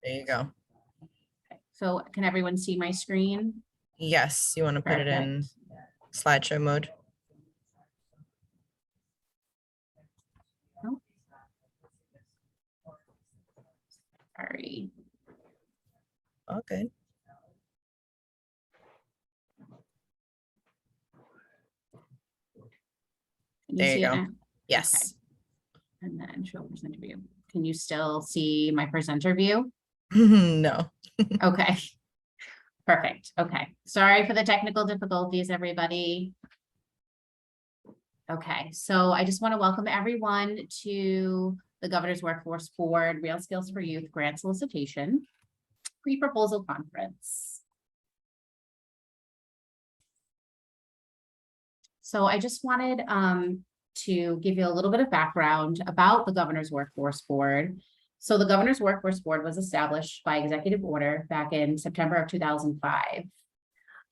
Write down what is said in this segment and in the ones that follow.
There you go. Okay. So can everyone see my screen? Yes, you want to put it in slideshow mode. Oh. Sorry. Okay. There you go. Yes. Okay. And then show presenter view. Can you still see my presenter view? No. Okay. Perfect. Okay. Sorry for the technical difficulties, everybody. Okay, so I just want to welcome everyone to the Governor's Workforce Board Real Skills for Youth Grant Solicitation Pre-Proposal Conference. So I just wanted to give you a little bit of background about the Governor's Workforce Board. So the Governor's Workforce Board was established by executive order back in September of 2005.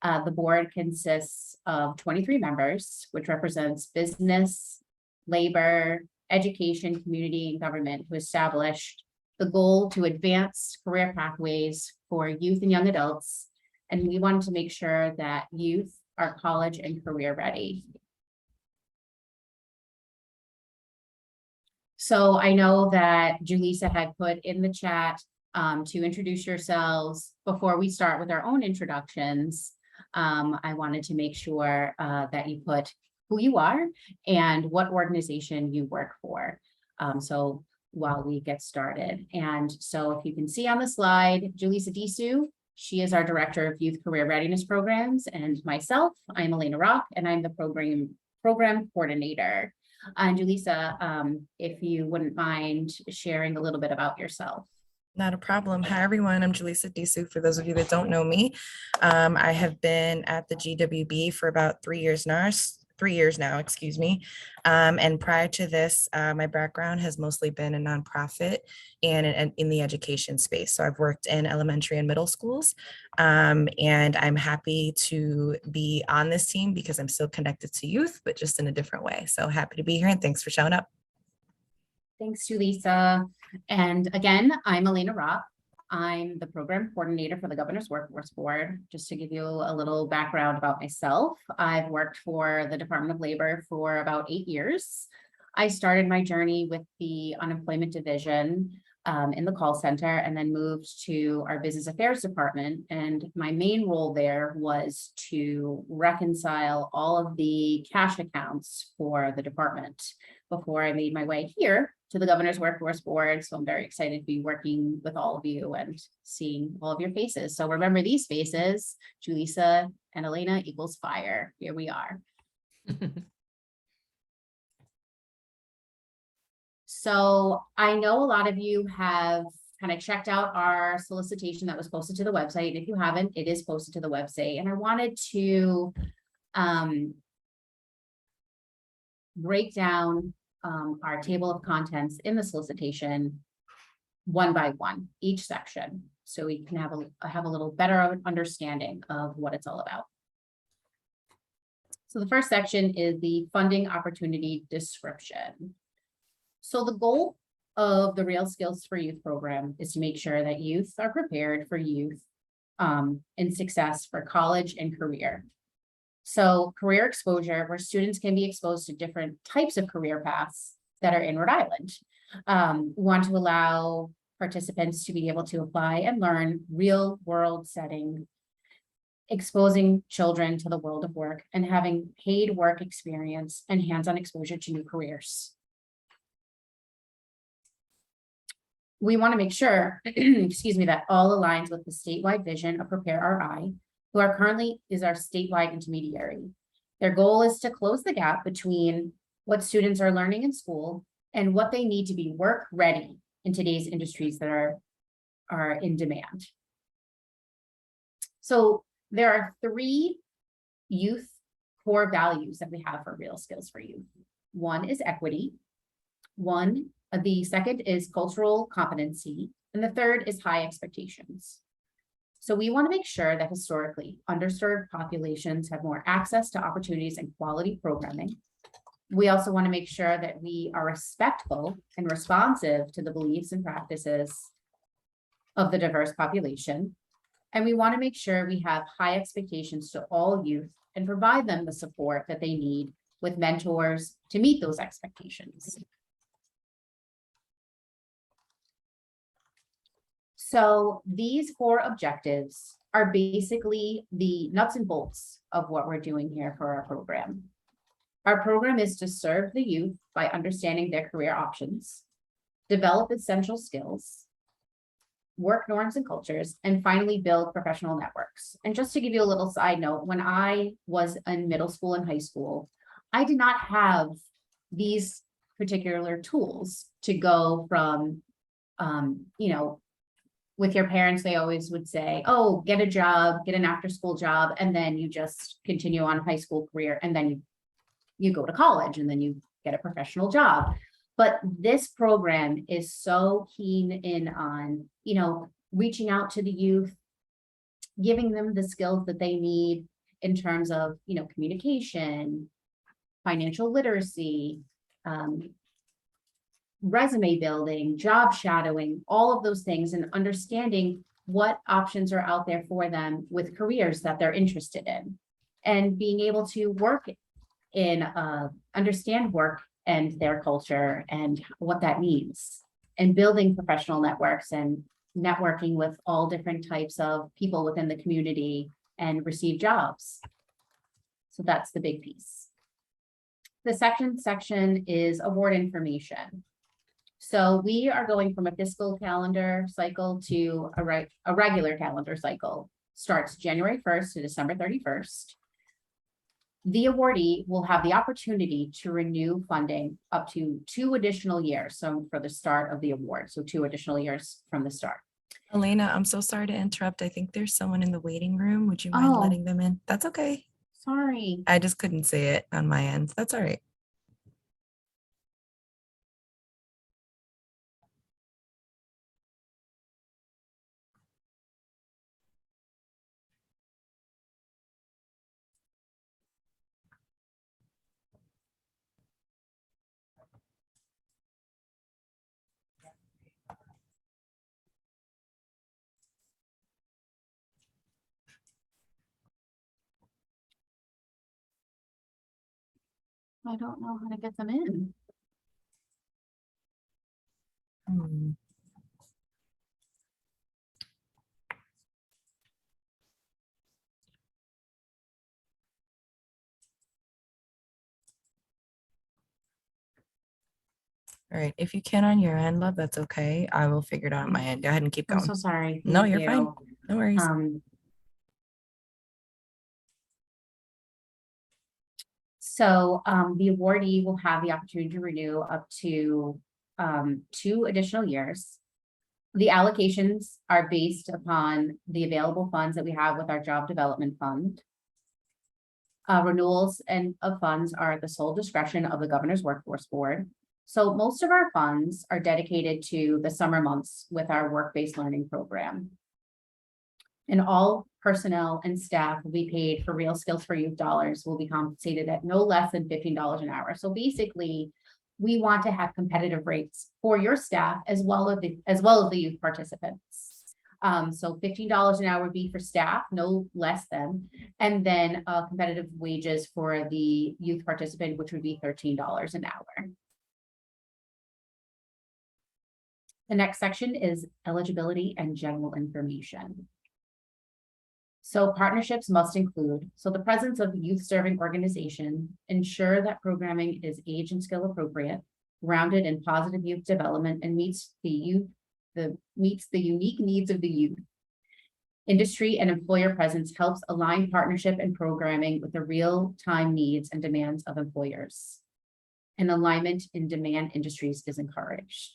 The board consists of 23 members, which represents business, labor, education, community, and government, who established the goal to advance career pathways for youth and young adults. And we wanted to make sure that youth are college and career ready. So I know that Julissa had put in the chat to introduce yourselves before we start with our own introductions. I wanted to make sure that you put who you are and what organization you work for. So while we get started. And so if you can see on the slide, Julissa Disu, she is our Director of Youth Career Readiness Programs, and myself, I'm Elena Rock, and I'm the program coordinator. And Julissa, if you wouldn't mind sharing a little bit about yourself. Not a problem. Hi, everyone. I'm Julissa Disu. For those of you that don't know me, I have been at the GWB for about 3 years now, excuse me. And prior to this, my background has mostly been in nonprofit and in the education space. So I've worked in elementary and middle schools, and I'm happy to be on this team because I'm still connected to youth, but just in a different way. So happy to be here, and thanks for showing up. Thanks, Julissa. And again, I'm Elena Rock. I'm the program coordinator for the Governor's Workforce Board. Just to give you a little background about myself, I've worked for the Department of Labor for about 8 years. I started my journey with the unemployment division in the call center, and then moved to our business affairs department. And my main role there was to reconcile all of the cash accounts for the department before I made my way here to the Governor's Workforce Board. So I'm very excited to be working with all of you and seeing all of your faces. So remember these faces, Julissa and Elena equals fire. Here we are. So I know a lot of you have kind of checked out our solicitation that was posted to the website. And if you haven't, it is posted to the website. And I wanted to break down our table of contents in the solicitation one by one, each section, so we can have a little better understanding of what it's all about. So the first section is the funding opportunity description. So the goal of the Real Skills for Youth program is to make sure that youth are prepared for youth and success for college and career. So career exposure, where students can be exposed to different types of career paths that are in Rhode Island. We want to allow participants to be able to apply and learn real world setting, exposing children to the world of work and having paid work experience and hands-on exposure to new careers. We want to make sure, excuse me, that all aligns with the statewide vision of Prepare RI, who are currently is our statewide intermediary. Their goal is to close the gap between what students are learning in school and what they need to be work ready in today's industries that are in demand. So there are 3 youth core values that we have for Real Skills for Youth. One is equity. The second is cultural competency. And the third is high expectations. So we want to make sure that historically underserved populations have more access to opportunities and quality programming. We also want to make sure that we are respectful and responsive to the beliefs and practices of the diverse population. And we want to make sure we have high expectations to all youth and provide them the support that they need with mentors to meet those expectations. So these core objectives are basically the nuts and bolts of what we're doing here for our program. Our program is to serve the youth by understanding their career options, develop essential skills, work norms and cultures, and finally build professional networks. And just to give you a little side note, when I was in middle school and high school, I did not have these particular tools to go from, with your parents, they always would say, oh, get a job, get an after school job, and then you just continue on high school career, and then you go to college, and then you get a professional job. But this program is so keen in on, reaching out to the youth, giving them the skills that they need in terms of, communication, financial literacy, resume building, job shadowing, all of those things, and understanding what options are out there for them with careers that they're interested in, and being able to work in, understand work and their culture and what that means, and building professional networks and networking with all different types of people within the community and receive jobs. So that's the big piece. The second section is award information. So we are going from a fiscal calendar cycle to a regular calendar cycle. Starts January 1st to December 31st. The awardee will have the opportunity to renew funding up to 2 additional years. So for the start of the award, so 2 additional years from the start. Elena, I'm so sorry to interrupt. I think there's someone in the waiting room. Would you mind Oh. letting them in? That's okay. Sorry. I just couldn't say it on my end. That's all right. I don't know how to get them in. Hmm. All right. If you can on your end, love, that's okay. I will figure it out on my end. Go ahead and keep I'm going. so sorry. No, Thank you're fine. you. No worries. So the awardee will have the opportunity to renew up to 2 additional years. The allocations are based upon the available funds that we have with our job development fund. Renewals of funds are at the sole discretion of the Governor's Workforce Board. So most of our funds are dedicated to the summer months with our work-based learning program. And all personnel and staff will be paid for Real Skills for Youth dollars, will be compensated at no less than $15 an hour. So basically, we want to have competitive rates for your staff as well as the youth participants. So $15 an hour would be for staff, no less than, and then competitive wages for the youth participant, which would be $13 an hour. The next section is eligibility and general information. So partnerships must include, the presence of youth serving organization, ensure that programming is age and skill appropriate, grounded in positive youth development, and meets the unique needs of the youth. Industry and employer presence helps align partnership and programming with the real-time needs and demands of employers. And alignment in demand industries is encouraged.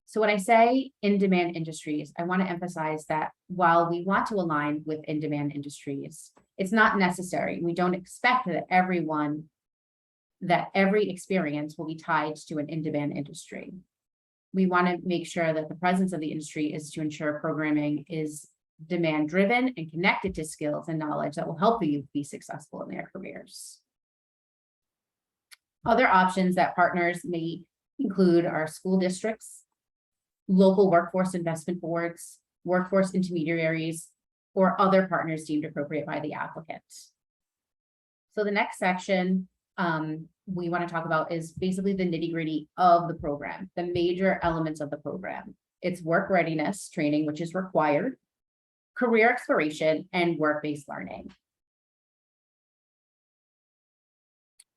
So when I say in-demand industries, I want to emphasize that while we want to align with in-demand industries, it's not necessary. We don't expect that every experience will be tied to an in-demand industry. We want to make sure that the presence of the industry is to ensure programming is demand-driven and connected to skills and knowledge that will help the youth be successful in their careers. Other options that partners may include are school districts, local workforce investment boards, workforce intermediaries, or other partners deemed appropriate by the applicant. So the next section we want to talk about is basically the nitty-gritty of the program, the major elements of the program. It's work readiness training, which is required, career exploration, and work-based learning.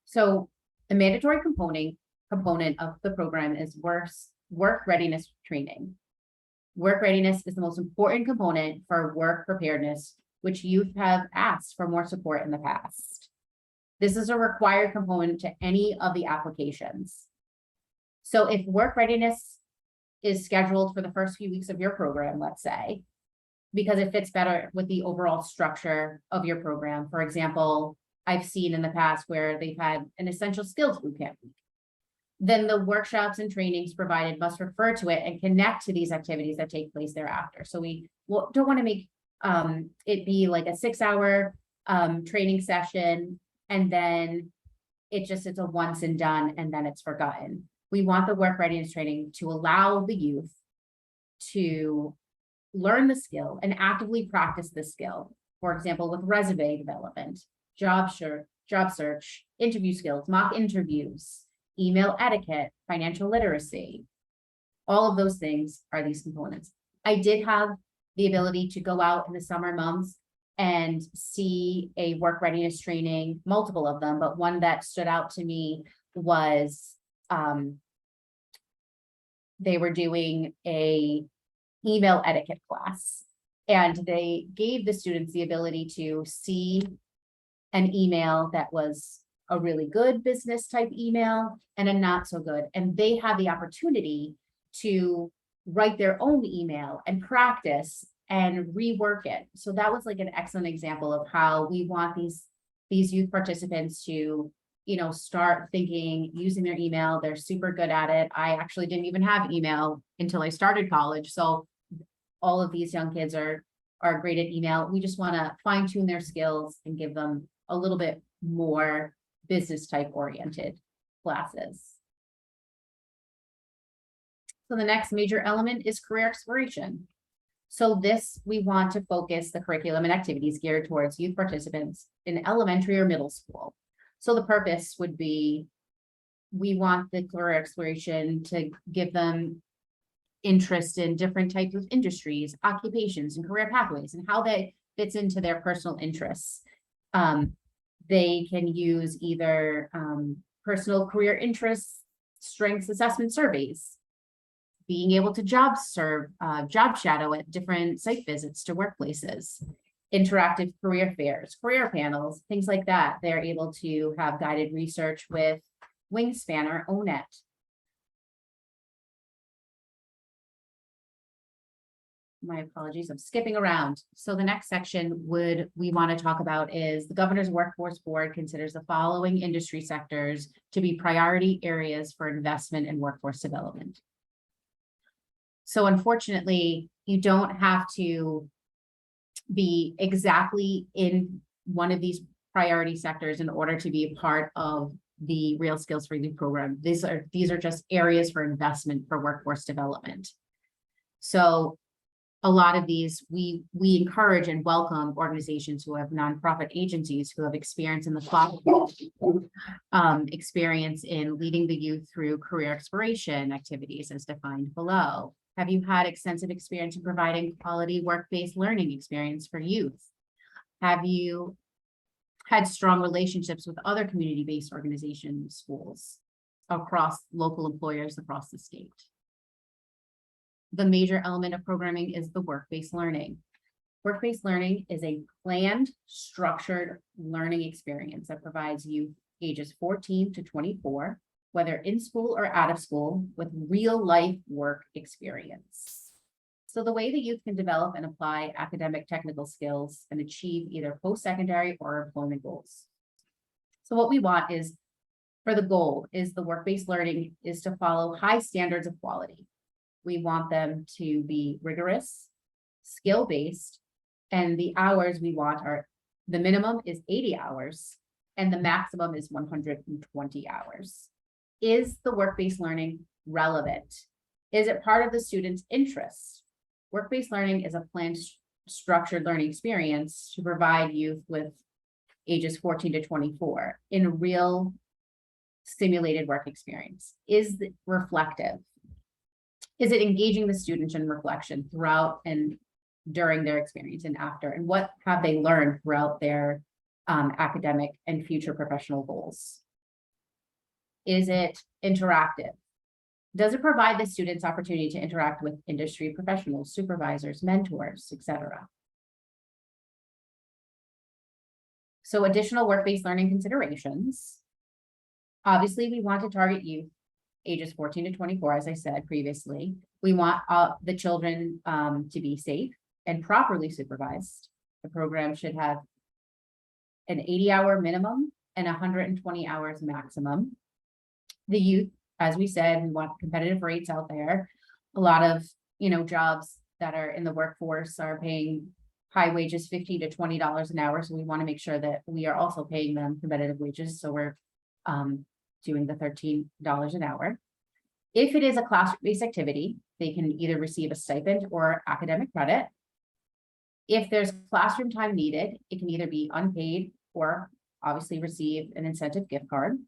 So the mandatory component of the program is work readiness training. Work readiness is the most important component for work preparedness, which youth have asked for more support in the past. This is a required component to any of the applications. So if work readiness is scheduled for the first few weeks of your program, let's say, because it fits better with the overall structure of your program. For example, I've seen in the past where they've had an essential skills bootcamp week. Then the workshops and trainings provided must refer to it and connect to these activities that take place thereafter. So we don't want to make it be like a 6-hour training session and then it's a once and done and then it's forgotten. We want the work readiness training to allow the youth to learn the skill and actively practice the skill. For example, with resume development, job search, interview skills, mock interviews, email etiquette, financial literacy. All of those things are these components. I did have the ability to go out in the summer months and see a work readiness training, multiple of them, but one that stood out to me was they were doing a email etiquette class, and they gave the students the ability to see an email that was a really good business type email and a not so good. And they had the opportunity to write their own email and practice and rework it. So that was like an excellent example of how we want these youth participants to, start thinking, using their email. They're super good at it. I actually didn't even have email until I started college. So all of these young kids are great at email. We just want to fine tune their skills and give them a little bit more business type oriented classes. So the next major element is career exploration. So this, we want to focus the curriculum and activities geared towards youth participants in elementary or middle school. So the purpose would be, we want the career exploration to give them interest in different types of industries, occupations, and career pathways, and how that fits into their personal interests. They can use either personal career interests, strengths assessment surveys, being able to job shadow at different site visits to workplaces, interactive career fairs, career panels, things like that. They're able to have guided research with Wingspan or ONET. My apologies, I'm skipping around. So the next section we want to talk about is the Governor's Workforce Board considers the following industry sectors to be priority areas for investment and workforce development. So unfortunately, you don't have to be exactly in one of these priority sectors in order to be a part of the Real Skills for Youth program. These are just areas for investment for workforce development. So a lot of these, we encourage and welcome organizations who have nonprofit agencies who have experience in the cloud, experience in leading the youth through career exploration activities as defined below. Have you had extensive experience in providing quality work-based learning experience for youth? Have you had strong relationships with other community-based organizations, schools, across local employers across the state? The major element of programming is the work-based learning. Work-based learning is a planned, structured learning experience that provides youth ages 14 to 24, whether in school or out of school, with real-life work experience. So the way the youth can develop and apply academic technical skills and achieve either post-secondary or employment goals. So what we want is, for the goal, is the work-based learning is to follow high standards of quality. We want them to be rigorous, skill-based, and the hours we want are, the minimum is 80 hours and the maximum is 120 hours. Is the work-based learning relevant Is it part of the student's interests? Work-based learning is a planned, structured learning experience to provide youth with ages 14 to 24 in a real simulated work experience. Is it reflective? Is it engaging the student in reflection throughout and during their experience and after? And what have they learned throughout their academic and future professional goals? Is it interactive? Does it provide the students opportunity to interact with industry professionals, supervisors, mentors, etc.? So additional work-based learning considerations. Obviously, we want to target youth ages 14 to 24, as I said previously. We want the children to be safe and properly supervised. The program should have an 80-hour minimum and 120 hours maximum. The youth, as we said, we want competitive rates out there. A lot of, jobs that are in the workforce are paying high wages, $15 to $20 an hour. So we want to make sure that we are also paying them competitive wages. So we're doing the $13 an hour. If it is a class-based activity, they can either receive a stipend or academic credit. If there's classroom time needed, it can either be unpaid or obviously receive an incentive gift card.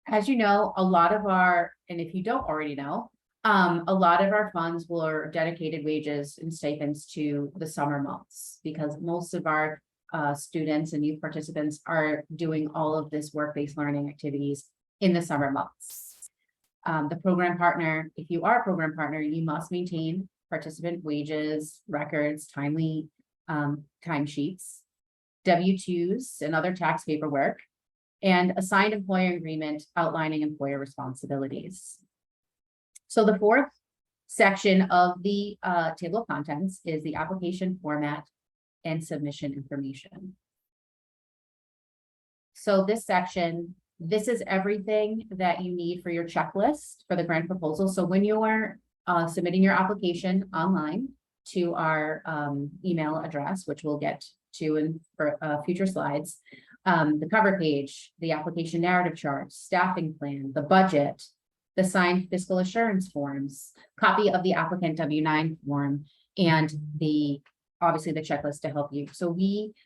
As you know, a lot of our, and if you don't already know, a lot of our funds were dedicated wages and stipends to the summer months because most of our students and youth participants are doing all of this work-based learning activities in the summer months. The program partner, if you are a program partner, you must maintain participant wages, records, timely timesheets, W-2s, and other tax paperwork, and a signed employer agreement outlining employer responsibilities. So the fourth section of the table of contents is the application format and submission information. So this section, this is everything that you need for your checklist for the grant proposal. So when you are submitting your application online to our email address, which we'll get to in future slides, the cover page, the application narrative chart, staffing plan, the budget, the signed fiscal assurance forms, copy of the applicant W-9 form, and obviously the checklist to help you. So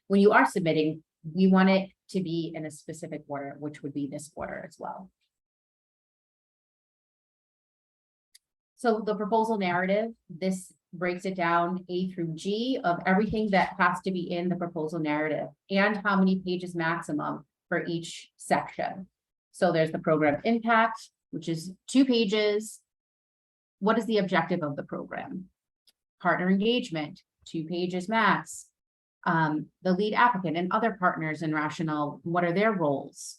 when you are submitting, we want it to be in a specific order, which would be this order as well. So the proposal narrative, this breaks it down A through G of everything that has to be in the proposal narrative and how many pages maximum for each section. So there's the program impact, which is 2 pages. What is the objective of the program? Partner engagement, 2 pages max. The lead applicant and other partners and rationale, what are their roles?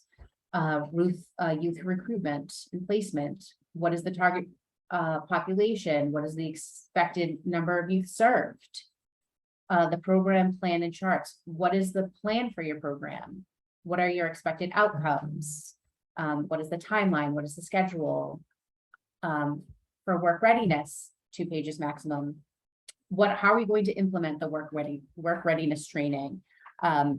Youth recruitment and placement. What is the target population? What is the expected number of youth served? The program plan and charts. What is the plan for your program? What are your expected outcomes? What is the timeline? What is the schedule? For work readiness, 2 pages maximum. How are we going to implement the work readiness training? How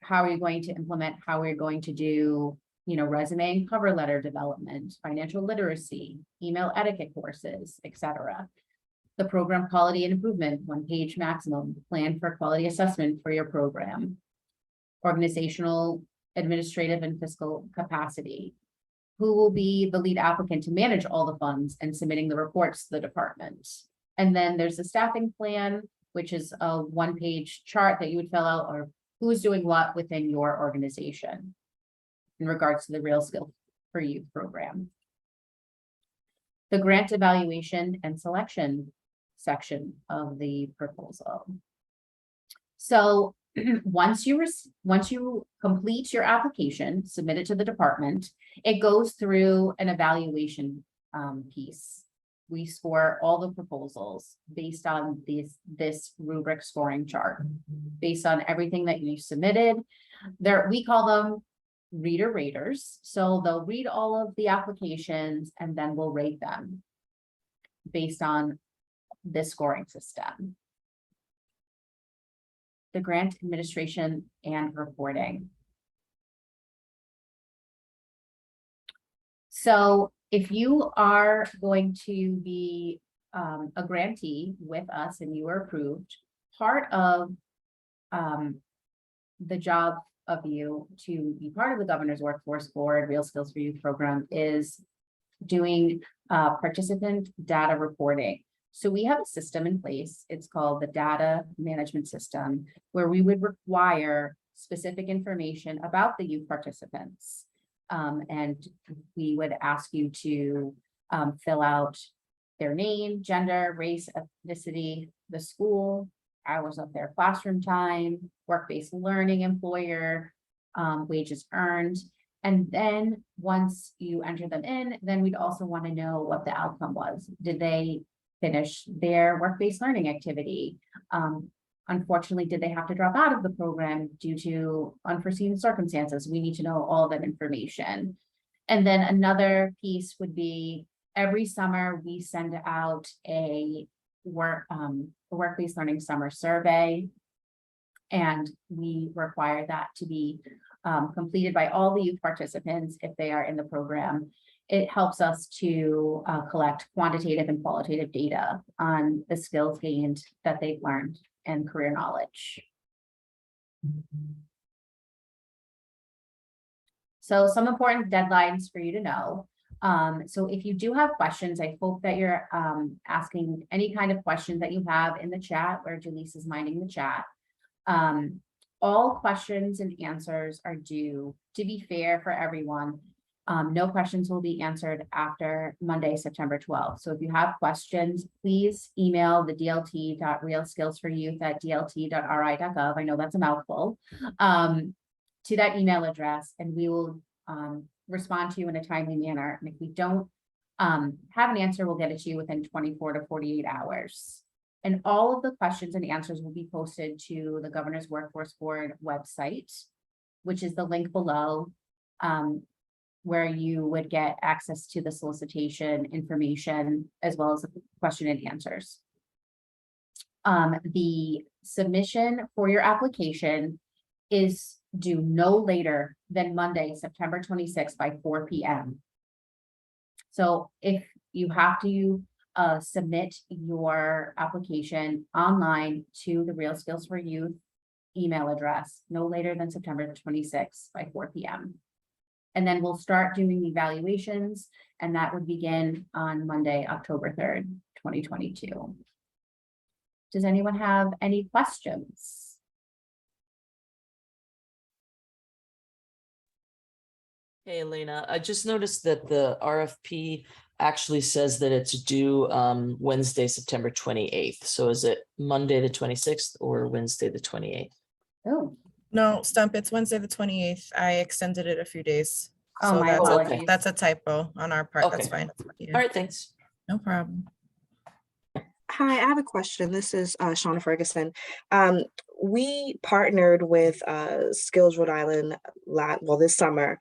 are you going to implement, how are you going to do, resume and cover letter development, financial literacy, email etiquette courses, etc. The program quality and improvement, 1 page maximum, plan for quality assessment for your program. Organizational, administrative, and fiscal capacity. Who will be the lead applicant to manage all the funds and submitting the reports to the department? And then there's the staffing plan, which is a 1-page chart that you would fill out, or who's doing what within your organization in regards to the Real Skill for Youth program. The grant evaluation and selection section of the proposal. So once you complete your application, submit it to the department, it goes through an evaluation piece. We score all the proposals based on this rubric scoring chart, based on everything that you submitted. We call them reader raters. So they'll read all of the applications and then we'll rate them based on this scoring system. The grant administration and reporting. So if you are going to be a grantee with us and you are approved, part of the job of you to be part of the Governor's Workforce Board Real Skills for Youth program is doing participant data reporting. So we have a system in place. It's called the data management system, where we would require specific information about the youth participants. And we would ask you to fill out their name, gender, race, ethnicity, the school, hours of their classroom time, work-based learning employer, wages earned. And then once you enter them in, then we'd also want to know what the outcome was. Did they finish their work-based learning activity? Unfortunately, did they have to drop out of the program due to unforeseen circumstances? We need to know all that information. And then another piece would be every summer we send out a work-based learning summer survey. And we require that to be completed by all the youth participants if they are in the program. It helps us to collect quantitative and qualitative data on the skills gained that they've learned and career knowledge. So some important deadlines for you to know. So if you do have questions, I hope that you're asking any kind of questions that you have in the chat where Jaleesa is minding the chat. All questions and answers are due. To be fair for everyone, no questions will be answered after Monday, September 12th. So if you have questions, please email the dlt.realskillsforyouth@dlt.ri.gov. I know that's a mouthful, to that email address, and we will respond to you in a timely manner. And if we don't have an answer, we'll get it to you within 24 to 48 hours. And all of the questions and answers will be posted to the Governor's Workforce Board website, which is the link below, where you would get access to the solicitation information as well as the question and answers. The submission for your application is due no later than Monday, September 26th by 4 p.m. So if you have to submit your application online to the Real Skills for Youth email address, no later than September 26th by 4 p.m. And then we'll start doing the evaluations, and that would begin on Monday, October 3rd, 2022. Does anyone have any questions? Hey, Elena, I just noticed that the RFP actually says that it's due Wednesday, September 28th. So is it Monday, the 26th or Wednesday, the 28th? Oh, No, Stump, it's Wednesday, the 28th. I extended it a few days. oh, So my that's apologies. that's a typo on our part. That's Okay. fine. Yeah, All right, thanks. no problem. Hi, I have a question. This is Shauna Ferguson. We partnered with Skills Rhode Island this summer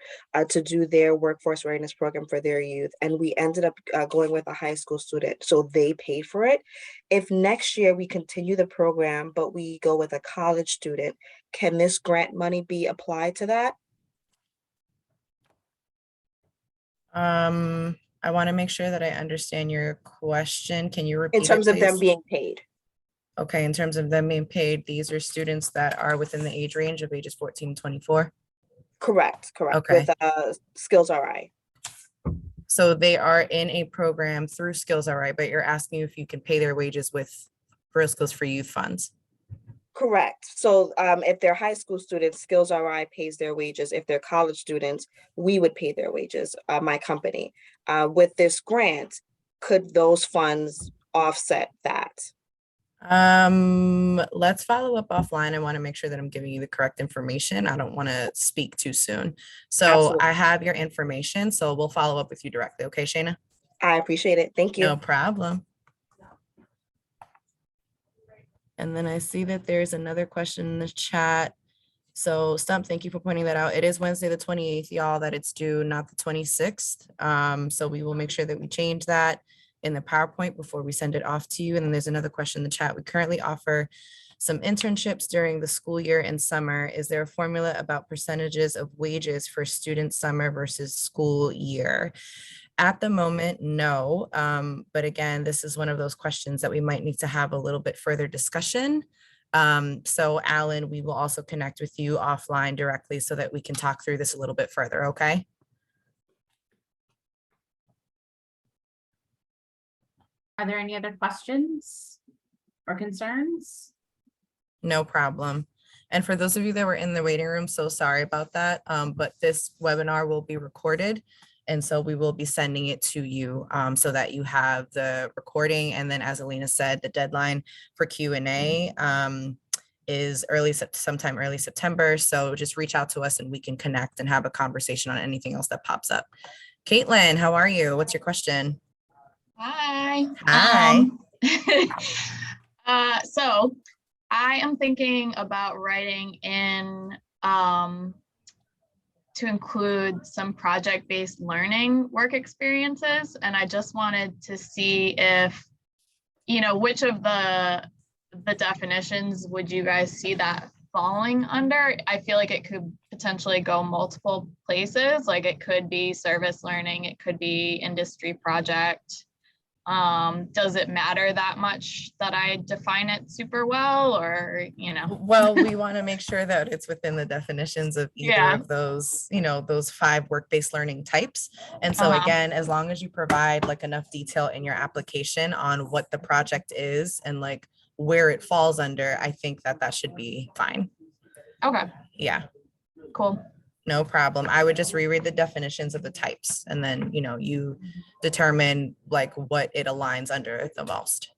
to do their workforce readiness program for their youth, and we ended up going with a high school student, so they paid for it. If next year we continue the program, but we go with a college student, can this grant money be applied to that? I want to make sure that I understand your question. Can you repeat In terms it, of them please? being paid? Okay, in terms of them being paid, these are students that are within the age range of ages 14 to 24. Correct. Okay. With Skills RI. So they are in a program through Skills RI, but you're asking if you can pay their wages with Real Skills for Youth funds. Correct. So if they're high school students, Skills RI pays their wages. If they're college students, we would pay their wages, my company. With this grant, could those funds offset that? Let's follow up offline. I want to make sure that I'm giving you the correct information. I don't want to speak too soon. So Absolutely. I have your information, so we'll follow up with you directly. Okay, Shayna? I appreciate it. Thank you. No problem. And then I see that there's another question in the chat. So Stump, thank you for pointing that out. It is Wednesday, the 28th, y'all, that it's due, not the 26th. So we will make sure that we change that in the PowerPoint before we send it off to you. And then there's another question in the chat. We currently offer some internships during the school year and summer. Is there a formula about percentages of wages for student summer versus school year? At the moment, no. But again, this is one of those questions that we might need to have a little bit further discussion. So Alan, we will also connect with you offline directly so that we can talk through this a little bit further, okay? Are there any other questions or concerns? No problem. And for those of you that were in the waiting room, so sorry about that. But this webinar will be recorded. And so we will be sending it to you so that you have the recording. And then as Alina said, the deadline for Q&A is sometime early September. So just reach out to us and we can connect and have a conversation on anything else that pops up. Caitlin, how are you? What's your question? Hi. Hi. So I am thinking about writing in to include some project-based learning work experiences. And I just wanted to see if, which of the definitions would you guys see that falling under? I feel like it could potentially go multiple places. Like it could be service learning, it could be industry project. Does it matter that much that I define it super well, or Well, we want to make sure that it's within the definitions of either Yeah. of those, those 5 work-based learning types. And so again, as long as you provide like enough detail in your application on what the project is and like where it falls under, I think that should be fine. Okay, Yeah, cool. no problem. I would just reread the definitions of the types and then, you determine like what it aligns under the most.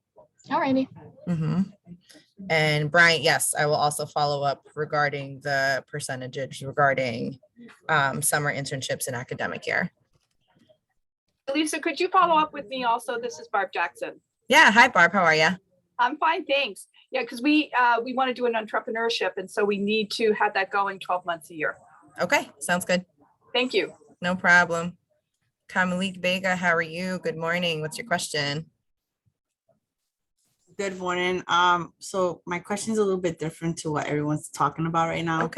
Alrighty. Mhm. And Bryant, yes, I will also follow up regarding the percentages regarding summer internships in academic year. Lisa, could you follow up with me also? This is Barb Jackson. Yeah, hi Barb, how are you? I'm fine, thanks. Yeah, because we want to do an entrepreneurship, and so we need to have that going 12 months a year. Okay, sounds good. Thank you. No problem. Kamalik Vega, how are you? Good morning. What's your question? Good morning. So my question is a little bit different to what everyone's talking about right now. Okay.